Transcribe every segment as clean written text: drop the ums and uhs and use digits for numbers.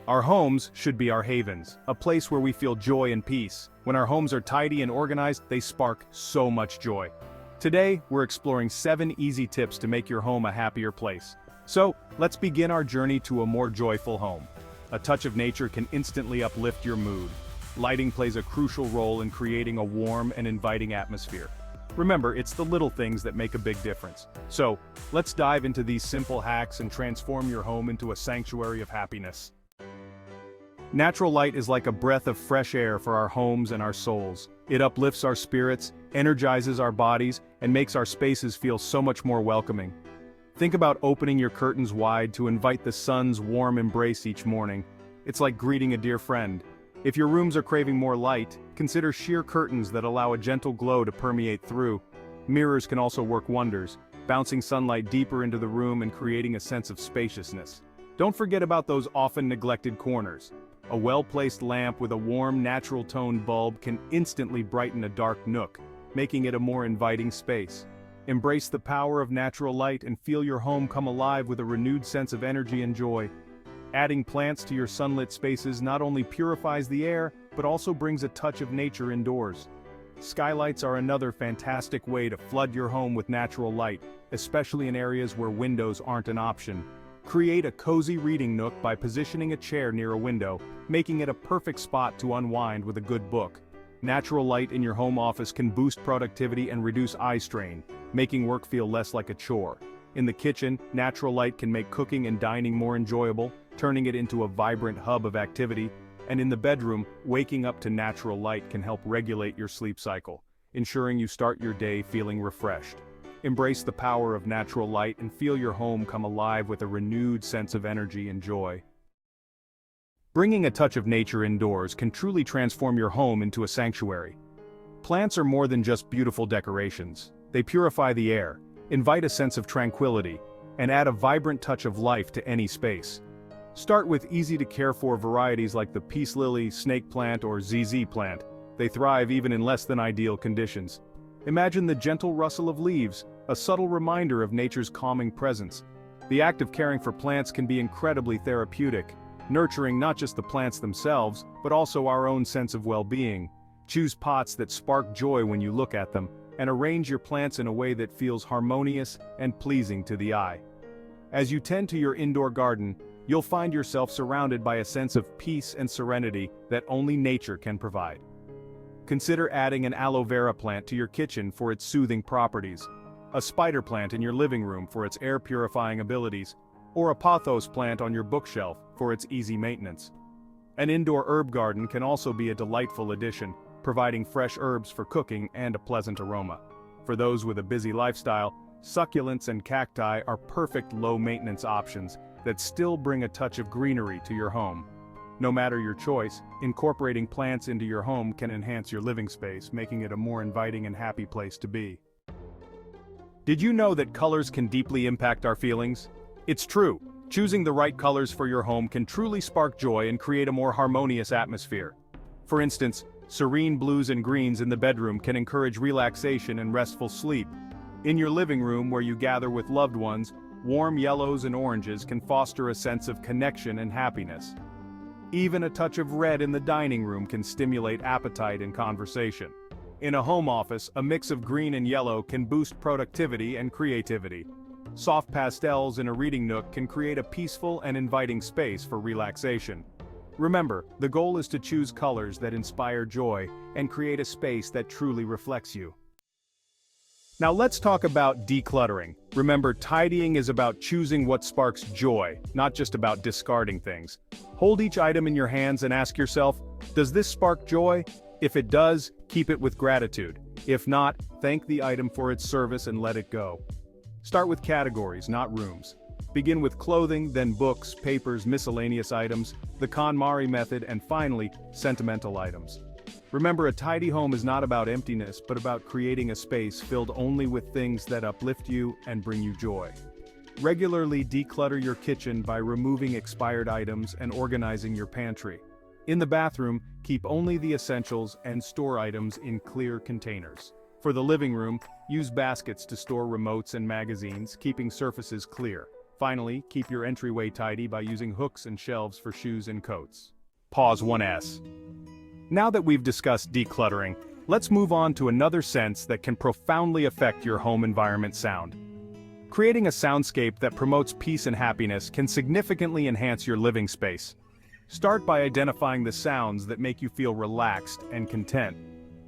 Our homes should be our havens, a place where we feel joy and peace. When our homes are tidy and organized, they spark so much joy. Today, we're exploring 7 easy tips to make your home a happier place. So, let's begin our journey to a more joyful home. A touch of nature can instantly uplift your mood. Lighting plays a crucial role in creating a warm and inviting atmosphere. Remember, it's the little things that make a big difference. So, let's dive into these simple hacks and transform your home into a sanctuary of happiness. Natural light is like a breath of fresh air for our homes and our souls. It uplifts our spirits, energizes our bodies, and makes our spaces feel so much more welcoming. Think about opening your curtains wide to invite the sun's warm embrace each morning. It's like greeting a dear friend. If your rooms are craving more light, consider sheer curtains that allow a gentle glow to permeate through. Mirrors can also work wonders, bouncing sunlight deeper into the room and creating a sense of spaciousness. Don't forget about those often neglected corners. A well-placed lamp with a warm, natural-toned bulb can instantly brighten a dark nook, making it a more inviting space. Embrace the power of natural light and feel your home come alive with a renewed sense of energy and joy. Adding plants to your sunlit spaces not only purifies the air, but also brings a touch of nature indoors. Skylights are another fantastic way to flood your home with natural light, especially in areas where windows aren't an option. Create a cozy reading nook by positioning a chair near a window, making it a perfect spot to unwind with a good book. Natural light in your home office can boost productivity and reduce eye strain, making work feel less like a chore. In the kitchen, natural light can make cooking and dining more enjoyable, turning it into a vibrant hub of activity. And in the bedroom, waking up to natural light can help regulate your sleep cycle, ensuring you start your day feeling refreshed. Embrace the power of natural light and feel your home come alive with a renewed sense of energy and joy. Bringing a touch of nature indoors can truly transform your home into a sanctuary. Plants are more than just beautiful decorations. They purify the air, invite a sense of tranquility, and add a vibrant touch of life to any space. Start with easy-to-care-for varieties like the peace lily, snake plant, or ZZ plant. They thrive even in less than ideal conditions. Imagine the gentle rustle of leaves, a subtle reminder of nature's calming presence. The act of caring for plants can be incredibly therapeutic, nurturing not just the plants themselves, but also our own sense of well-being. Choose pots that spark joy when you look at them, and arrange your plants in a way that feels harmonious and pleasing to the eye. As you tend to your indoor garden, you'll find yourself surrounded by a sense of peace and serenity that only nature can provide. Consider adding an aloe vera plant to your kitchen for its soothing properties, a spider plant in your living room for its air-purifying abilities, or a pothos plant on your bookshelf for its easy maintenance. An indoor herb garden can also be a delightful addition, providing fresh herbs for cooking and a pleasant aroma. For those with a busy lifestyle, succulents and cacti are perfect low-maintenance options that still bring a touch of greenery to your home. No matter your choice, incorporating plants into your home can enhance your living space, making it a more inviting and happy place to be. Did you know that colors can deeply impact our feelings? It's true. Choosing the right colors for your home can truly spark joy and create a more harmonious atmosphere. For instance, serene blues and greens in the bedroom can encourage relaxation and restful sleep. In your living room where you gather with loved ones, warm yellows and oranges can foster a sense of connection and happiness. Even a touch of red in the dining room can stimulate appetite and conversation. In a home office, a mix of green and yellow can boost productivity and creativity. Soft pastels in a reading nook can create a peaceful and inviting space for relaxation. Remember, the goal is to choose colors that inspire joy and create a space that truly reflects you. Now let's talk about decluttering. Remember, tidying is about choosing what sparks joy, not just about discarding things. Hold each item in your hands and ask yourself, does this spark joy? If it does, keep it with gratitude. If not, thank the item for its service and let it go. Start with categories, not rooms. Begin with clothing, then books, papers, miscellaneous items, the KonMari method, and finally, sentimental items. Remember, a tidy home is not about emptiness, but about creating a space filled only with things that uplift you and bring you joy. Regularly declutter your kitchen by removing expired items and organizing your pantry. In the bathroom, keep only the essentials and store items in clear containers. For the living room, use baskets to store remotes and magazines, keeping surfaces clear. Finally, keep your entryway tidy by using hooks and shelves for shoes and coats. Pause 1S. Now that we've discussed decluttering, let's move on to another sense that can profoundly affect your home environment: sound. Creating a soundscape that promotes peace and happiness can significantly enhance your living space. Start by identifying the sounds that make you feel relaxed and content.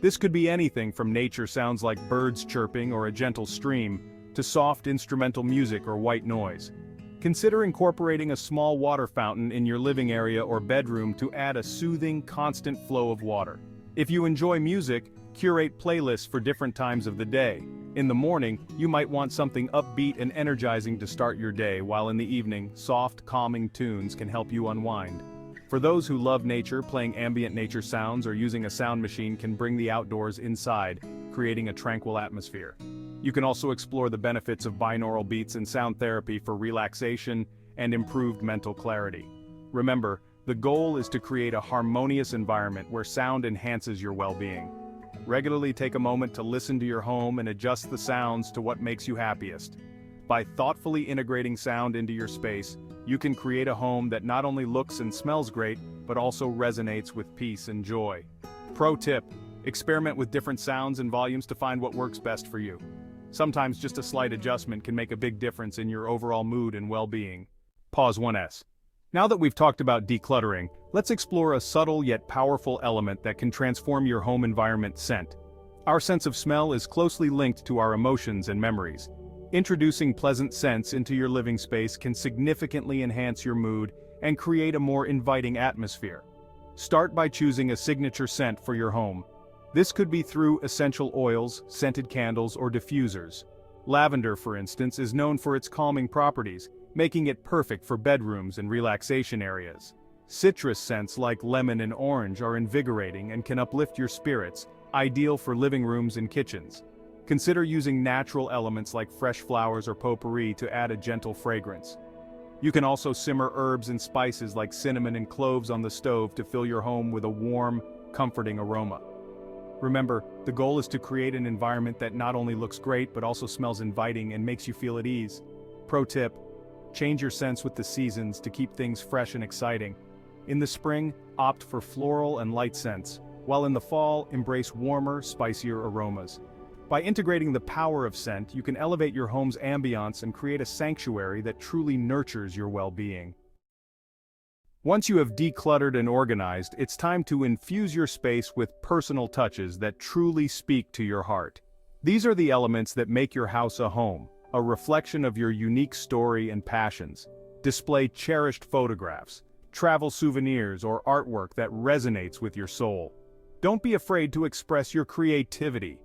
This could be anything from nature sounds like birds chirping or a gentle stream, to soft instrumental music or white noise. Consider incorporating a small water fountain in your living area or bedroom to add a soothing, constant flow of water. If you enjoy music, curate playlists for different times of the day. In the morning, you might want something upbeat and energizing to start your day, while in the evening, soft, calming tunes can help you unwind. For those who love nature, playing ambient nature sounds or using a sound machine can bring the outdoors inside, creating a tranquil atmosphere. You can also explore the benefits of binaural beats and sound therapy for relaxation and improved mental clarity. Remember, the goal is to create a harmonious environment where sound enhances your well-being. Regularly take a moment to listen to your home and adjust the sounds to what makes you happiest. By thoughtfully integrating sound into your space, you can create a home that not only looks and smells great, but also resonates with peace and joy. Pro tip: experiment with different sounds and volumes to find what works best for you. Sometimes just a slight adjustment can make a big difference in your overall mood and well-being. Pause 1S. Now that we've talked about decluttering, let's explore a subtle yet powerful element that can transform your home environment: scent. Our sense of smell is closely linked to our emotions and memories. Introducing pleasant scents into your living space can significantly enhance your mood and create a more inviting atmosphere. Start by choosing a signature scent for your home. This could be through essential oils, scented candles, or diffusers. Lavender, for instance, is known for its calming properties, making it perfect for bedrooms and relaxation areas. Citrus scents like lemon and orange are invigorating and can uplift your spirits, ideal for living rooms and kitchens. Consider using natural elements like fresh flowers or potpourri to add a gentle fragrance. You can also simmer herbs and spices like cinnamon and cloves on the stove to fill your home with a warm, comforting aroma. Remember, the goal is to create an environment that not only looks great but also smells inviting and makes you feel at ease. Pro tip: change your scents with the seasons to keep things fresh and exciting. In the spring, opt for floral and light scents, while in the fall, embrace warmer, spicier aromas. By integrating the power of scent, you can elevate your home's ambiance and create a sanctuary that truly nurtures your well-being. Once you have decluttered and organized, it's time to infuse your space with personal touches that truly speak to your heart. These are the elements that make your house a home, a reflection of your unique story and passions. Display cherished photographs, travel souvenirs, or artwork that resonates with your soul. Don't be afraid to express your creativity.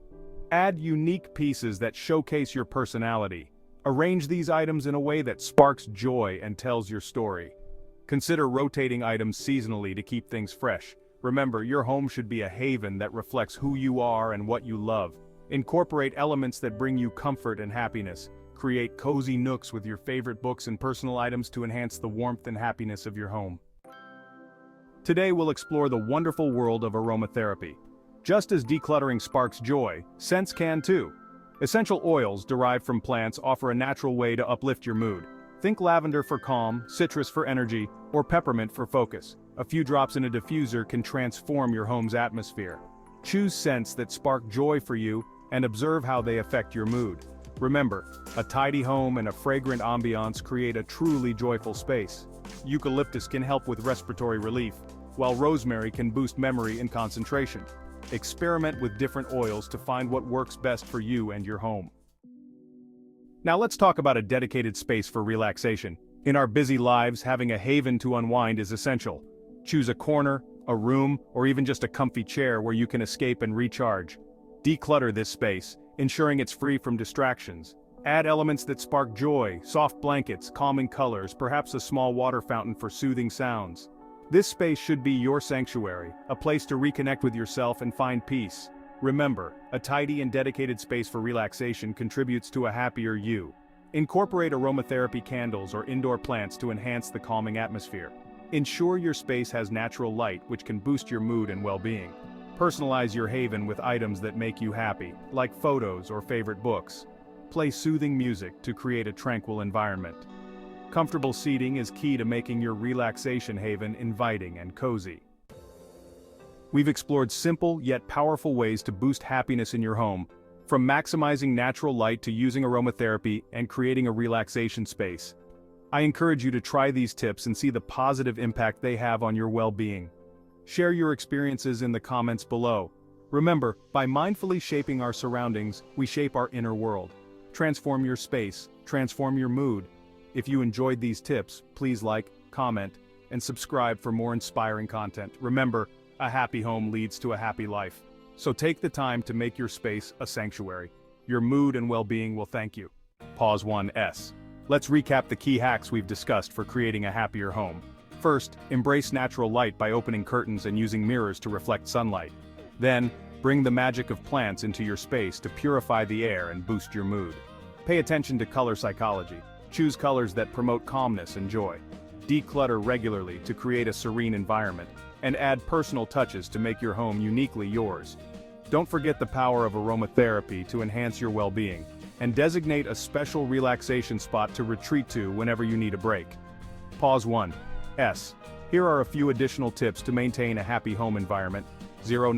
Add unique pieces that showcase your personality. Arrange these items in a way that sparks joy and tells your story. Consider rotating items seasonally to keep things fresh. Remember, your home should be a haven that reflects who you are and what you love. Incorporate elements that bring you comfort and happiness. Create cozy nooks with your favorite books and personal items to enhance the warmth and happiness of your home. Today we'll explore the wonderful world of aromatherapy. Just as decluttering sparks joy, scents can too. Essential oils derived from plants offer a natural way to uplift your mood. Think lavender for calm, citrus for energy, or peppermint for focus. A few drops in a diffuser can transform your home's atmosphere. Choose scents that spark joy for you and observe how they affect your mood. Remember, a tidy home and a fragrant ambiance create a truly joyful space. Eucalyptus can help with respiratory relief, while rosemary can boost memory and concentration. Experiment with different oils to find what works best for you and your home. Now let's talk about a dedicated space for relaxation. In our busy lives, having a haven to unwind is essential. Choose a corner, a room, or even just a comfy chair where you can escape and recharge. Declutter this space, ensuring it's free from distractions. Add elements that spark joy, soft blankets, calming colors, perhaps a small water fountain for soothing sounds. This space should be your sanctuary, a place to reconnect with yourself and find peace. Remember, a tidy and dedicated space for relaxation contributes to a happier you. Incorporate aromatherapy candles or indoor plants to enhance the calming atmosphere. Ensure your space has natural light, which can boost your mood and well-being. Personalize your haven with items that make you happy, like photos or favorite books. Play soothing music to create a tranquil environment. Comfortable seating is key to making your relaxation haven inviting and cozy. We've explored simple yet powerful ways to boost happiness in your home, from maximizing natural light to using aromatherapy and creating a relaxation space. I encourage you to try these tips and see the positive impact they have on your well-being. Share your experiences in the comments below. Remember, by mindfully shaping our surroundings, we shape our inner world. Transform your space, transform your mood. If you enjoyed these tips, please like, comment, and subscribe for more inspiring content. Remember, a happy home leads to a happy life. So take the time to make your space a sanctuary. Your mood and well-being will thank you. Pause 1S. Let's recap the key hacks we've discussed for creating a happier home. First, embrace natural light by opening curtains and using mirrors to reflect sunlight. Then, bring the magic of plants into your space to purify the air and boost your mood. Pay attention to color psychology. Choose colors that promote calmness and joy. Declutter regularly to create a serene environment, and add personal touches to make your home uniquely yours. Don't forget the power of aromatherapy to enhance your well-being, and designate a special relaxation spot to retreat to whenever you need a break. Pause 1S. Here are a few additional tips to maintain a happy home environment. 0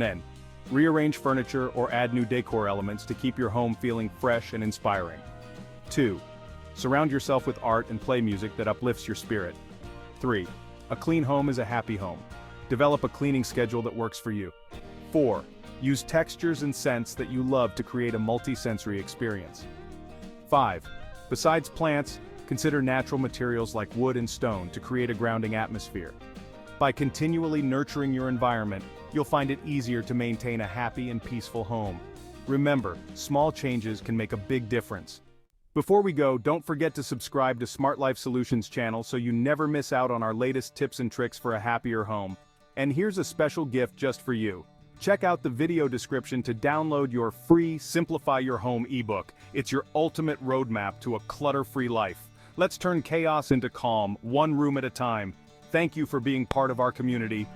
Rearrange furniture or add new decor elements to keep your home feeling fresh and inspiring. 2. Surround yourself with art and play music that uplifts your spirit. 3. A clean home is a happy home. Develop a cleaning schedule that works for you. 4. Use textures and scents that you love to create a multi-sensory experience. 5. Besides plants, consider natural materials like wood and stone to create a grounding atmosphere. By continually nurturing your environment, you'll find it easier to maintain a happy and peaceful home. Remember, small changes can make a big difference. Before we go, don't forget to subscribe to SmartLife Solutions channel so you never miss out on our latest tips and tricks for a happier home. And here's a special gift just for you. Check out the video description to download your free Simplify Your Home ebook. It's your ultimate roadmap to a clutter-free life. Let's turn chaos into calm, one room at a time. Thank you for being part of our community.